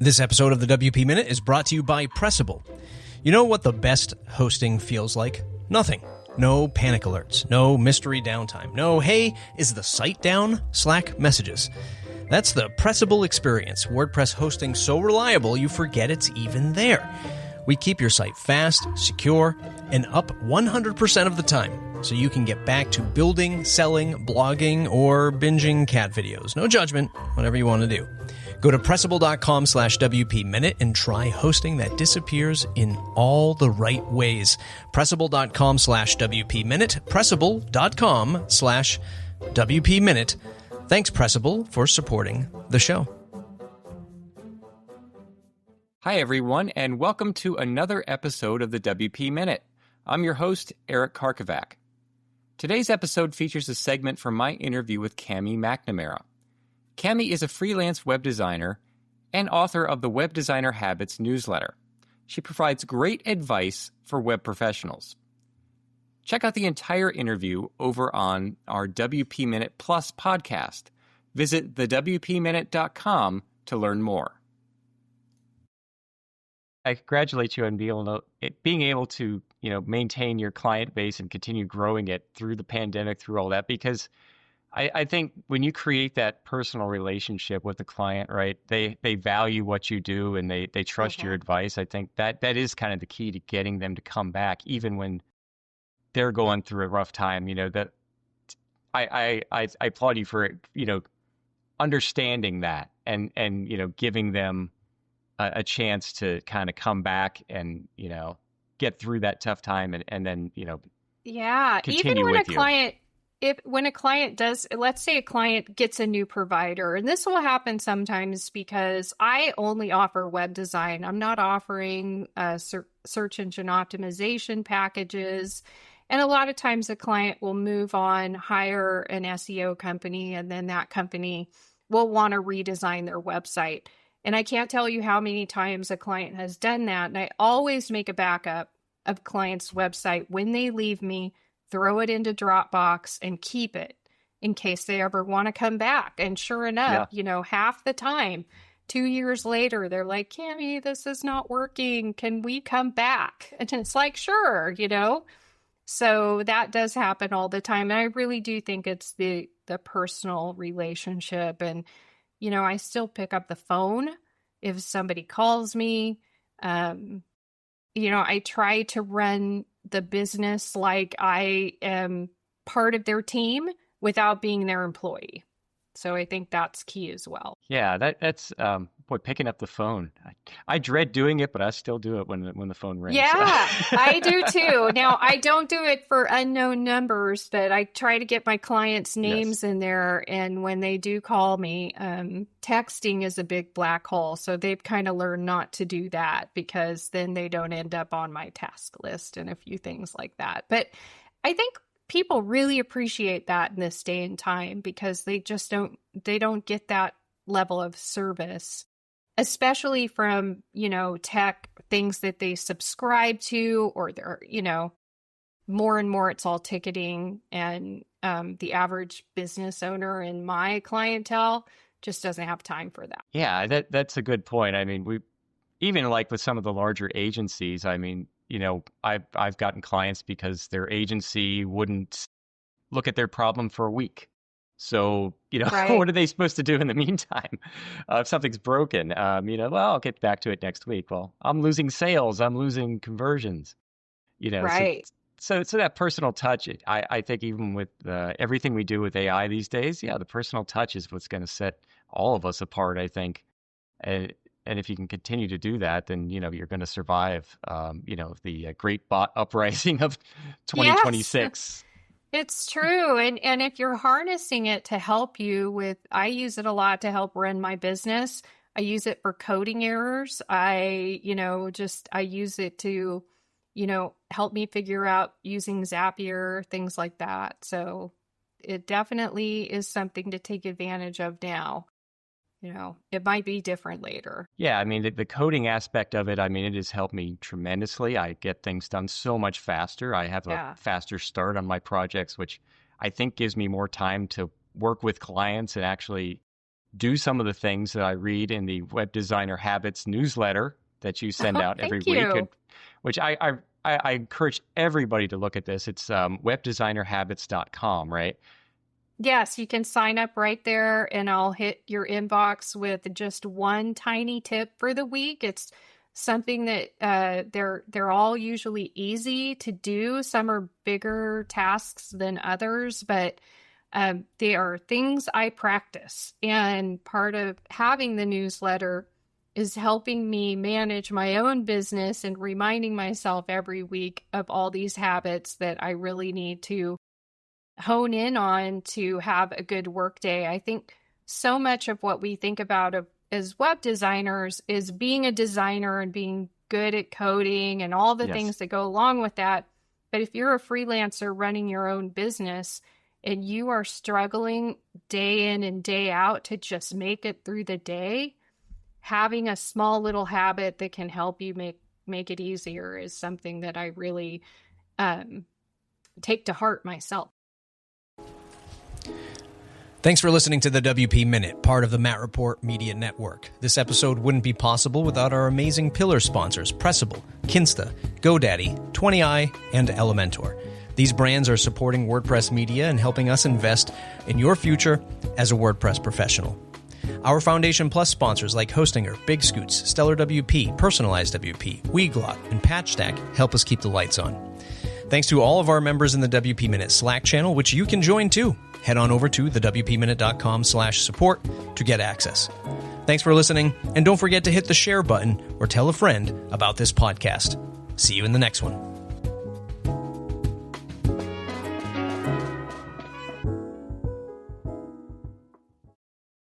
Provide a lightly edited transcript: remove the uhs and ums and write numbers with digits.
This episode of the WP Minute is brought to you by Pressable. You know what the best hosting feels like? Nothing. No panic alerts. No mystery downtime. No, hey, is the site down? Slack messages. That's the Pressable experience. WordPress hosting so reliable you forget it's even there. We keep your site fast, secure, and up 100% of the time, so you can get back to building, selling, blogging, or binging cat videos. No judgment, whatever you want to do. Go to Pressable.com/WP Minute and try hosting that disappears in all the right ways. Pressable.com/WP Minute. Pressable.com/WP Minute. Thanks, Pressable, for supporting the show. Hi, everyone, and welcome to another episode of the WP Minute. I'm your host, Eric Karkovac. Today's episode features a segment from my interview with Cami MacNamara. Cami is a freelance web designer and author of the Web Designer Habits newsletter. She provides great advice for web professionals. Check out the entire interview over on our WP Minute Plus podcast. Visit thewpminute.com to learn more. I congratulate you on being able to maintain your client base and continue growing it through the pandemic, through all that, because I think when you create that personal relationship with the client, right, they value what you do and they trust your advice. I think that is kind of the key to getting them to come back, even when they're going through a rough time. That I applaud you for understanding that and giving them a chance to kind of come back and get through that tough time and then continue even when with a you. client. When a client does, let's say a client gets a new provider, and this will happen sometimes because I only offer web design. I'm not offering search engine optimization packages. And a lot of times the client will move on, hire an SEO company, and then that company will want to redesign their website. And I can't tell you how many times a client has done that. And I always make a backup of client's website when they leave me, throw it into Dropbox and keep it in case they ever want to come back. And sure enough, half the time, 2 years later, they're like, Cami, this is not working. Can we come back? And it's like, sure, So that does happen all the time. And I really do think it's the personal relationship. And, I still pick up the phone if somebody calls me. I try to run the business like I am part of their team without being their employee. So I think that's key as well. Yeah, that's picking up the phone. I dread doing it, but I still do it when the phone rings. Yeah, I do too. Now, I don't do it for unknown numbers, but I try to get my clients' names in there. And when they do call me, texting is a big black hole. So they've kind of learned not to do that because then they don't end up on my task list and a few things like that. But I think people really appreciate that in this day and time because they don't get that level of service, especially from, tech things that they subscribe to, or they're, more and more it's all ticketing, and the average business owner in my clientele just doesn't have time for that. Yeah, that's a good point. I mean, we even like with some of the larger agencies, I mean, I've gotten clients because their agency wouldn't look at their problem for a week. So, Right. What are they supposed to do in the meantime? If something's broken, I'll get back to it next week. Well, I'm losing sales. I'm losing conversions, Right. So that personal touch, I think even with everything we do with AI these days, the personal touch is what's going to set all of us apart, I think. And if you can continue to do that, then, you're going to survive, the great bot uprising of 2026. Yes. It's true. And if you're harnessing it to help you I use it a lot to help run my business. I use it for coding errors. I use it to, help me figure out using Zapier, things like that. So it definitely is something to take advantage of now. It might be different later. Yeah, I mean, the coding aspect of it, I mean, it has helped me tremendously. I get things done so much faster. I have a faster start on my projects, which I think gives me more time to work with clients and actually do some of the things that I read in the Web Designer Habits newsletter that you send out every Thank week, you. which I encourage everybody to look at this. It's webdesignerhabits.com, right? Yes, you can sign up right there and I'll hit your inbox with just one tiny tip for the week. It's something that they're all usually easy to do. Some are bigger tasks than others, but they are things I practice. And part of having the newsletter is helping me manage my own business and reminding myself every week of all these habits that I really need to hone in on to have a good work day. I think so much of what we think about as web designers is being a designer and being good at coding and all the things that go along with that. But if you're a freelancer running your own business and you are struggling day in and day out to just make it through the day, having a small little habit that can help you make it easier is something that I really take to heart myself. Thanks for listening to the WP Minute, part of the Matt Report Media Network. This episode wouldn't be possible without our amazing pillar sponsors, Pressable, Kinsta, GoDaddy, 20i, and Elementor. These brands are supporting WordPress media and helping us invest in your future as a WordPress professional. Our Foundation Plus sponsors like Hostinger, Big Scoots, Stellar WP, Personalized WP, Weglot, and PatchStack help us keep the lights on. Thanks to all of our members in the WP Minute Slack channel, which you can join too. Head on over to thewpminute.com/support to get access. Thanks for listening, and don't forget to hit the share button or tell a friend about this podcast. See you in the next one.